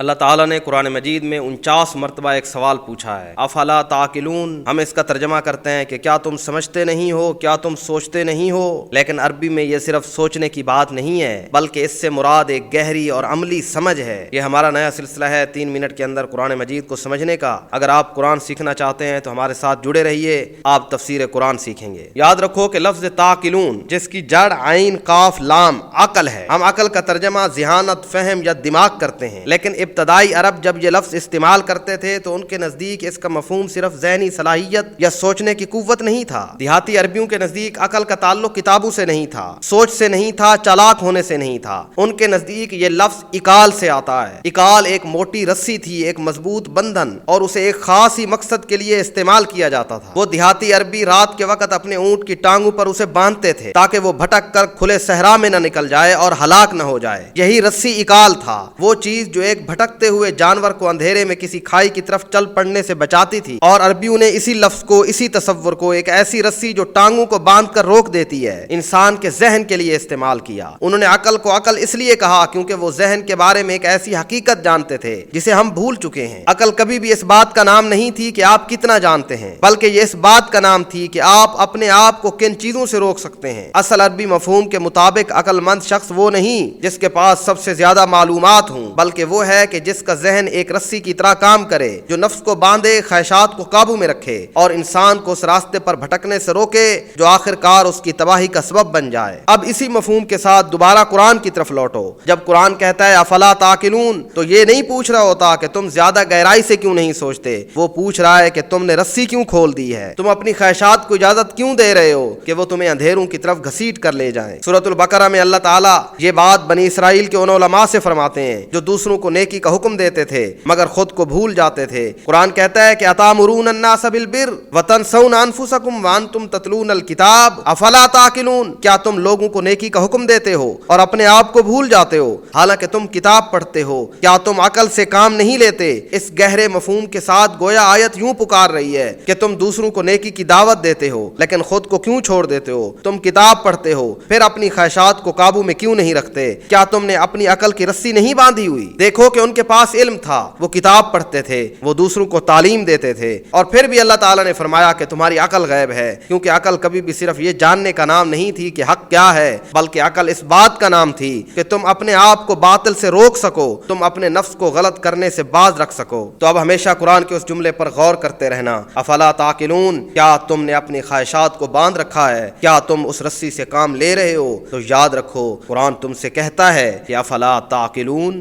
اللہ تعالیٰ نے قرآن مجید میں 49 مرتبہ ایک سوال پوچھا ہے، افلا تعقلون۔ ہم اس کا ترجمہ کرتے ہیں کہ کیا تم سمجھتے نہیں ہو، کیا تم سوچتے نہیں ہو، لیکن عربی میں یہ صرف سوچنے کی بات نہیں ہے بلکہ اس سے مراد ایک گہری اور عملی سمجھ ہے۔ یہ ہمارا نیا سلسلہ ہے 3 منٹ کے اندر قرآن مجید کو سمجھنے کا۔ اگر آپ قرآن سیکھنا چاہتے ہیں تو ہمارے ساتھ جڑے رہیے، آپ تفسیر قرآن سیکھیں گے۔ یاد رکھو کہ لفظ تعقلون جس کی جڑ عین قاف لام عقل ہے، ہم عقل کا ترجمہ ذہانت، فہم یا دماغ کرتے ہیں، لیکن ابتدائی عرب جب یہ لفظ استعمال کرتے تھے تو ان کے نزدیک اس کا مفہوم صرف ذہنی صلاحیت یا سوچنے کی قوت نہیں تھا۔ دیہاتی عربیوں کے نزدیک عقل کا تعلق کتابوں سے نہیں تھا، سوچ سے نہیں تھا، چالاک ہونے سے نہیں تھا۔ ان کے نزدیک یہ لفظ اکال سے آتا ہے۔ اکال ایک موٹی رسی تھی، ایک مضبوط بندھن، اور اسے ایک خاص ہی مقصد کے لیے استعمال کیا جاتا تھا۔ وہ دیہاتی عربی رات کے وقت اپنے اونٹ کی ٹانگوں پر اسے باندھتے تھے تاکہ وہ بھٹک کر کھلے صحرا میں نہ نکل جائے اور ہلاک نہ ہو جائے۔ یہی رسی اکال تھا، وہ چیز جو ایک بھٹکتے ہوئے جانور کو اندھیرے میں کسی کھائی کی طرف چل پڑنے سے بچاتی تھی، اور عربیوں نے اسی لفظ کو، اسی تصور کو ایک ایسی رسی جو ٹانگوں کو باندھ کر روک دیتی ہے، انسان کے ذہن کے لیے استعمال کیا۔ انہوں نے عقل کو عقل اس لیے کہا کیونکہ وہ ذہن کے بارے میں ایک ایسی حقیقت جانتے تھے جسے ہم بھول چکے ہیں۔ عقل کبھی بھی اس بات کا نام نہیں تھی کہ آپ کتنا جانتے ہیں، بلکہ یہ اس بات کا نام تھی کہ آپ اپنے آپ کو کن چیزوں سے روک سکتے ہیں۔ اصل عربی مفہوم کے مطابق عقل مند شخص وہ نہیں جس کے پاس سب سے زیادہ معلومات ہوں، بلکہ وہ ہے کہ جس کا ذہن ایک رسی کی طرح کام کرے، جو نفس کو باندھے، خواہشات کو قابو میں رکھے اور انسان کو اس راستے پر بھٹکنے سے روکے جو آخر کار اس کی تباہی کا سبب بن جائے۔ اب اسی مفہوم کے ساتھ دوبارہ قرآن کی طرف لوٹو۔ جب قرآن کہتا ہے افلا تعقلون تو یہ نہیں پوچھ رہا ہوتا کہ تم زیادہ گہرائی سے کیوں نہیں سوچتے، وہ پوچھ رہا ہے کہ تم نے رسی کیوں کھول دی ہے، تم اپنی خواہشات کو اجازت کیوں دے رہے ہو کہ وہ تمہیں اندھیروں کی طرف گھسیٹ کر لے جائیں۔ سورۃ البقرہ میں اللہ تعالیٰ یہ بات بنی اسرائیل کے ان علماء سے فرماتے ہیں جو دوسروں کو نیکی کا حکم دیتے تھے مگر خود کو بھول جاتے تھے۔ قرآن کہتا ہے کہ اتامرون الناس بالبر وتنسون انفسکم وانتم تتلون الکتاب افلا تعقلون، کیا تم لوگوں کو نیکی کا حکم دیتے ہو اور اپنے آپ کو بھول جاتے ہو حالانکہ تم کتاب پڑھتے ہو؟ کیا تم عقل سے کام نہیں لیتے؟ اس گہرے مفہوم کے ساتھ گویا آیت یوں پکار رہی ہے کہ تم دوسروں کو نیکی کی دعوت دیتے ہو لیکن خود کو کیوں چھوڑ دیتے ہو؟ تم کتاب پڑھتے ہو پھر اپنی خواہشات کو قابو میں کیوں نہیں رکھتے؟ کیا تم نے اپنی عقل کی رسی نہیں باندھی ہوئی؟ دیکھو کہ ان کے پاس علم تھا، وہ کتاب پڑھتے تھے، وہ دوسروں کو تعلیم دیتے تھے، اور پھر بھی اللہ تعالیٰ نے فرمایا کہ تمہاری عقل غیب ہے، کیونکہ عقل کبھی بھی صرف یہ جاننے کا نام نہیں تھی کہ حق کیا ہے، بلکہ عقل اس بات کا نام تھی کہ تم اپنے آپ کو باطل سے روک سکو، تم اپنے نفس کو غلط کرنے سے باز رکھ سکو۔ تو اب ہمیشہ قرآن کے اس جملے پر غور کرتے رہنا، افلا تعقلون، کیا تم نے اپنی خواہشات کو باندھ رکھا ہے؟ کیا تم اس رسی سے کام لے رہے ہو؟ تو یاد رکھو قرآن تم سے کہتا ہے کہ افلا تعقلون۔